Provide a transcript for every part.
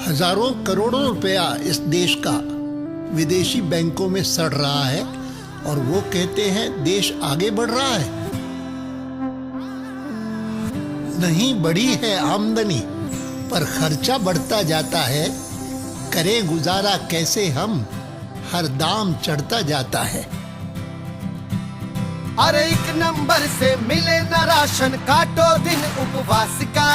हजारों करोड़ों रुपया इस देश का विदेशी बैंकों में सड़ रहा है और वो कहते हैं देश आगे बढ़ रहा है। नहीं बढ़ी है आमदनी पर खर्चा बढ़ता जाता है, करें गुजारा कैसे हम, हर दाम चढ़ता जाता है। अरे एक नंबर से मिले न राशन, काटो दिन उपवास का,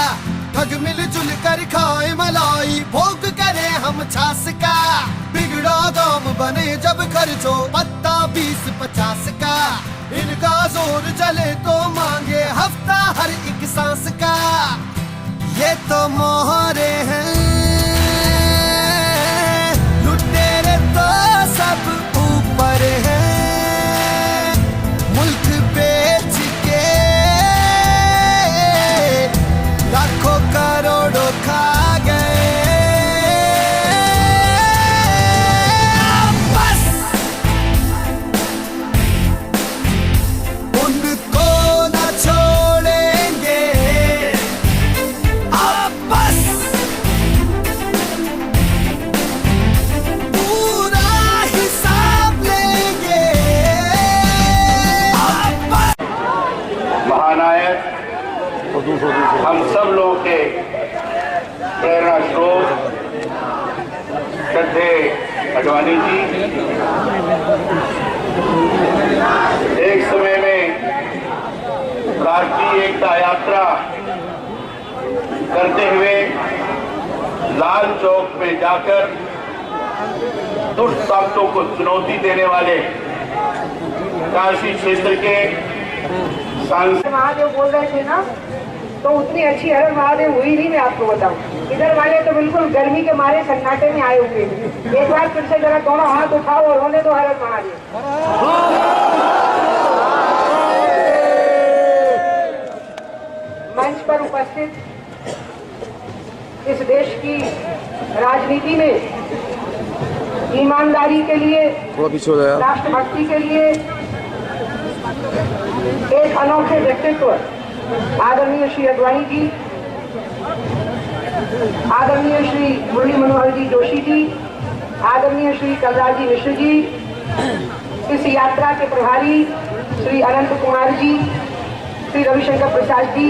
ठग मिलजुल कर खाए मलाई, भोग करे हम छास का, बिगड़ा दाम बने जब खर्चो पत्ता 20-50 का, इनका जोर जले तो मांगे हफ्ता हर एक सांस का, ये तो मोहरे हैं लुटेरे तो सब ऊपर हैं, मुल्क बेच के लाखों करोड़ों खा गए, बस उनको न छोड़ेंगे, अब बस पूरा हिसाब लेंगे, अब बस। महानायक हम सब लोगों के प्रेरणा स्रोत श्रद्धे अडवाणी जी एक समय में राष्ट्रीय एकता यात्रा करते हुए लाल चौक में जाकर दुष्ट ताकतों को चुनौती देने वाले काशी क्षेत्र के सांसद महादेव बोल रहे थे ना, तो उतनी अच्छी हर महादेव हुई नहीं, मैं आपको बताऊं। इधर वाले तो बिल्कुल गर्मी के मारे सन्नाटे में आए हुए। एक बार फिर से जरा दोनों हाथ उठाओ और होने दो हर महादेव। मंच पर उपस्थित इस देश की राजनीति में ईमानदारी के लिए, राष्ट्रभक्ति के लिए एक अनोखे व्यक्तित्व आदरणीय श्री अडवाणी जी, आदरणीय श्री मुरली मनोहर जी जोशी जी, आदरणीय श्री कलराज जी मिश्र जी, इस यात्रा के प्रभारी श्री अनंत कुमार जी, श्री रविशंकर प्रसाद जी,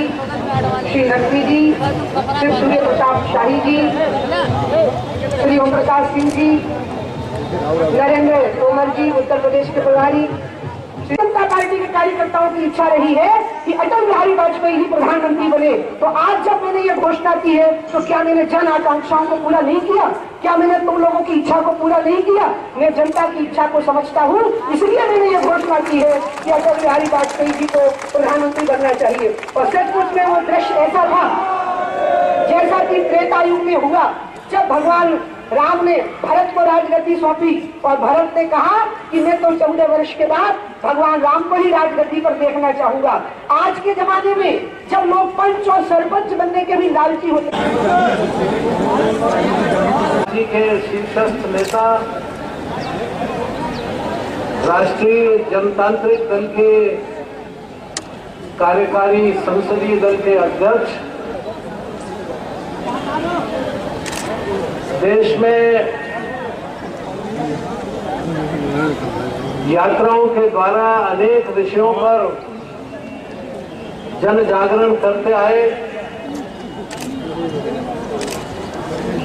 श्री नकवी जी, श्री सूर्य प्रताप शाही जी, श्री ओम प्रकाश सिंह जी, नरेंद्र तोमर जी उत्तर प्रदेश के प्रभारी। जनता पार्टी के कार्यकर्ताओं की इच्छा रही है कि अटल बिहारी वाजपेयी ही प्रधानमंत्री बने, तो आज जब मैंने ये घोषणा की है तो क्या मैंने जन आकांक्षाओं को पूरा नहीं किया? क्या मैंने तुम लोगों की इच्छा को पूरा नहीं किया? मैं जनता की इच्छा को समझता हूँ, इसलिए मैंने ये घोषणा की है कि अटल बिहारी वाजपेयी जी को प्रधानमंत्री बनना चाहिए। और सचमुच में वो दृश्य ऐसा था जैसा कि त्रेता युग में हुआ, जब भगवान राम ने भरत को राजगद्दी सौंपी और भरत ने कहा कि मैं तो 14 वर्ष के बाद भगवान राम को ही राजगद्दी पर देखना चाहूंगा। आज के जमाने में जब लोग पंच और सरपंच बनने के भी लालची होते के शीर्षस्थ नेता राष्ट्रीय जनतांत्रिक दल के कार्यकारी संसदीय दल के अध्यक्ष, देश में यात्राओं के द्वारा अनेक विषयों पर जन जागरण करते आए,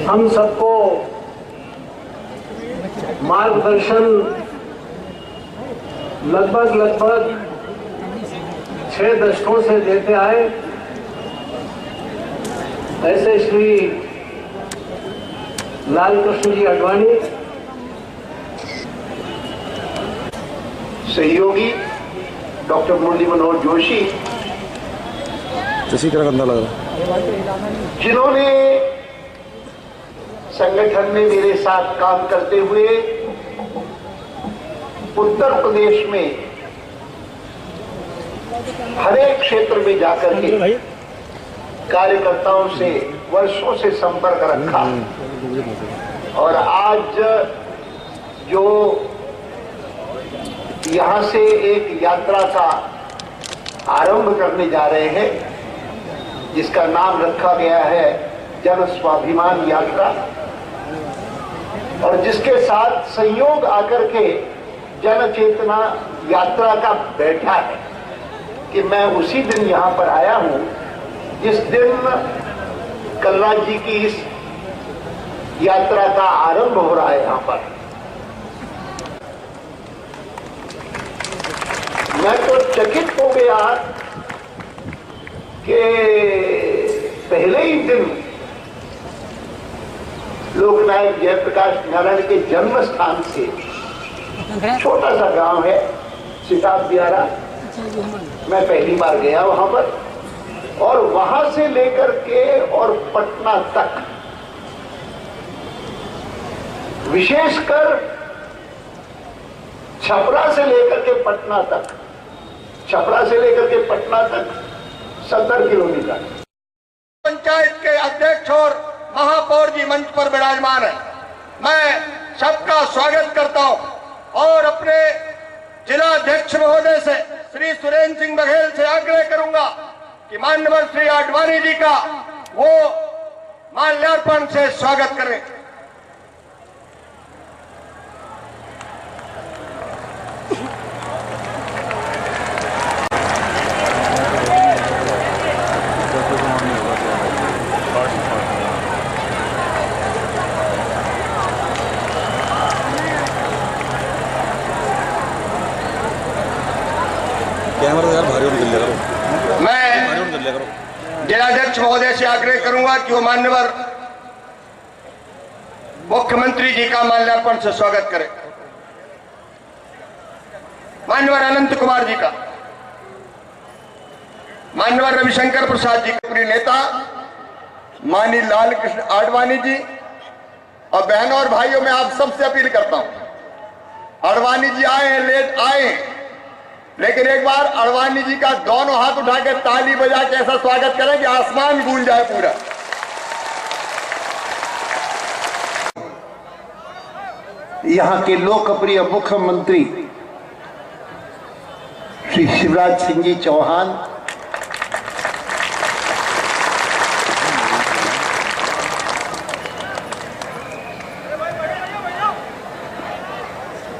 हम सबको मार्गदर्शन लगभग 6 दशकों से देते आए। ऐसे श्री लाल कृष्ण जी अडवाणी, सहयोगी डॉक्टर मुरली मनोहर जोशी, जिन्होंने संगठन में मेरे साथ काम करते हुए उत्तर प्रदेश में हर एक क्षेत्र में जाकर के कार्यकर्ताओं से वर्षों से संपर्क रखा, और आज जो यहाँ से एक यात्रा का आरंभ करने जा रहे हैं, जिसका नाम रखा गया है जन स्वाभिमान यात्रा। और जिसके साथ संयोग आकर के जन चेतना यात्रा का बैठा है कि मैं उसी दिन यहां पर आया हूं जिस दिन कलराज जी की इस यात्रा का आरंभ हो रहा है। यहां पर मैं तो चकित हो गया कि पहले ही दिन लोकनायक जयप्रकाश नारायण के जन्म स्थान से, छोटा सा गांव है सिताब दियारा, मैं पहली बार गया वहां पर, और वहां से लेकर के और पटना तक, विशेषकर छपरा से लेकर के पटना तक, छपरा से लेकर के पटना तक 70 किलोमीटर। पंचायत के अध्यक्ष और महापौर जी मंच पर विराजमान है। मैं सबका स्वागत करता हूं और अपने जिला अध्यक्ष महोदय से श्री सुरेंद्र सिंह बघेल से आग्रह करूंगा कि माननीय श्री आडवाणी जी का वो माल्यार्पण से स्वागत करें। मैं जिलाध्यक्ष महोदय से आग्रह करूंगा कि वो मान्यवर मुख्यमंत्री जी का माल्यार्पण से स्वागत करें। मान्यवर अनंत कुमार जी का, मान्यवर रविशंकर प्रसाद जी के प्रिय नेता माननीय लाल कृष्ण आडवाणी जी, और बहनों और भाइयों में आप सबसे अपील करता हूं, आडवाणी जी आए हैं, लेट आए, लेकिन एक बार आडवाणी जी का दोनों हाथ उठा के ताली बजा के ऐसा स्वागत करें कि आसमान गूंज जाए पूरा। यहां के लोकप्रिय मुख्यमंत्री श्री शिवराज सिंह जी चौहान,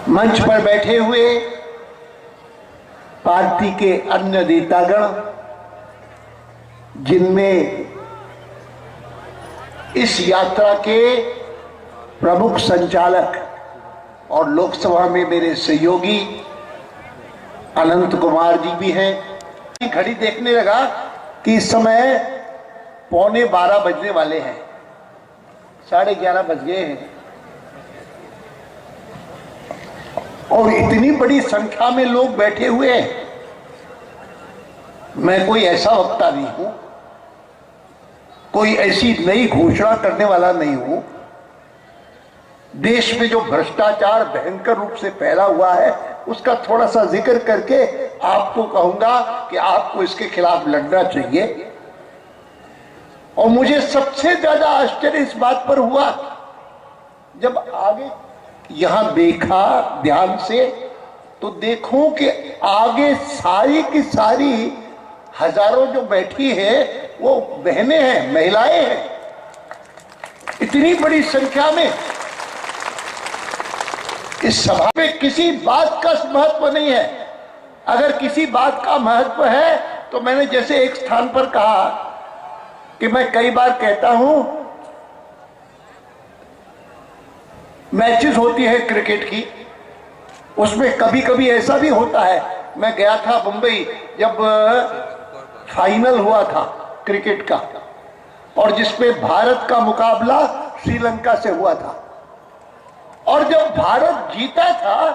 मंच पर बैठे हुए पार्टी के अन्य नेतागण, जिनमें इस यात्रा के प्रमुख संचालक और लोकसभा में मेरे सहयोगी अनंत कुमार जी भी हैं। घड़ी देखने लगा कि इस समय 11:15 बजने वाले हैं, 11:30 बज गए हैं, और इतनी बड़ी संख्या में लोग बैठे हुए हैं। मैं कोई ऐसा वक्ता नहीं हूं, कोई ऐसी नई घोषणा करने वाला नहीं हूं। देश में जो भ्रष्टाचार भयंकर रूप से फैला हुआ है उसका थोड़ा सा जिक्र करके आपको कहूंगा कि आपको इसके खिलाफ लड़ना चाहिए। और मुझे सबसे ज्यादा आश्चर्य इस बात पर हुआ जब आगे यहां देखा ध्यान से, तो देखो कि आगे सारी की सारी हजारों जो बैठी है वो बहनें हैं, महिलाएं हैं, इतनी बड़ी संख्या में। इस सभा में किसी बात का महत्व नहीं है। अगर किसी बात का महत्व है तो मैंने जैसे एक स्थान पर कहा कि मैं कई बार कहता हूं, मैचेस होती है क्रिकेट की, उसमें कभी कभी ऐसा भी होता है। मैं गया था मुंबई जब फाइनल हुआ था क्रिकेट का, और जिसमें भारत का मुकाबला श्रीलंका से हुआ था, और जब भारत जीता था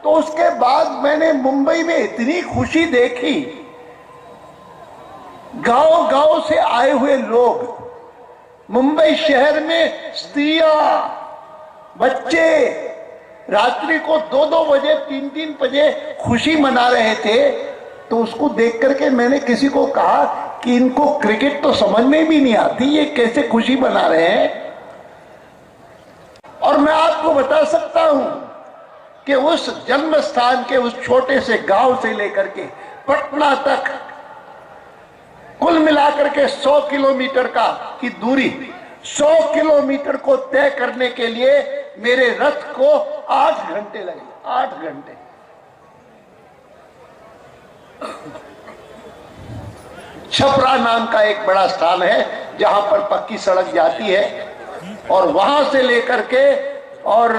तो उसके बाद मैंने मुंबई में इतनी खुशी देखी। गांव गांव से आए हुए लोग मुंबई शहर में, स्त्रियां, बच्चे रात्रि को 2-2 बजे 3-3 बजे खुशी मना रहे थे। तो उसको देख करके मैंने किसी को कहा कि इनको क्रिकेट तो समझ में भी नहीं आती, ये कैसे खुशी मना रहे हैं। और मैं आपको बता सकता हूं कि उस जन्म स्थान के उस छोटे से गांव से लेकर के पटना तक कुल मिलाकर के 100 किलोमीटर की दूरी, 100 किलोमीटर को तय करने के लिए मेरे रथ को 8 घंटे लगे, 8 घंटे। छपरा नाम का एक बड़ा स्थान है जहां पर पक्की सड़क जाती है और वहां से लेकर के और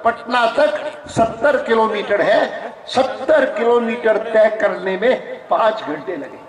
पटना तक 70 किलोमीटर है। 70 किलोमीटर तय करने में 5 घंटे लगे।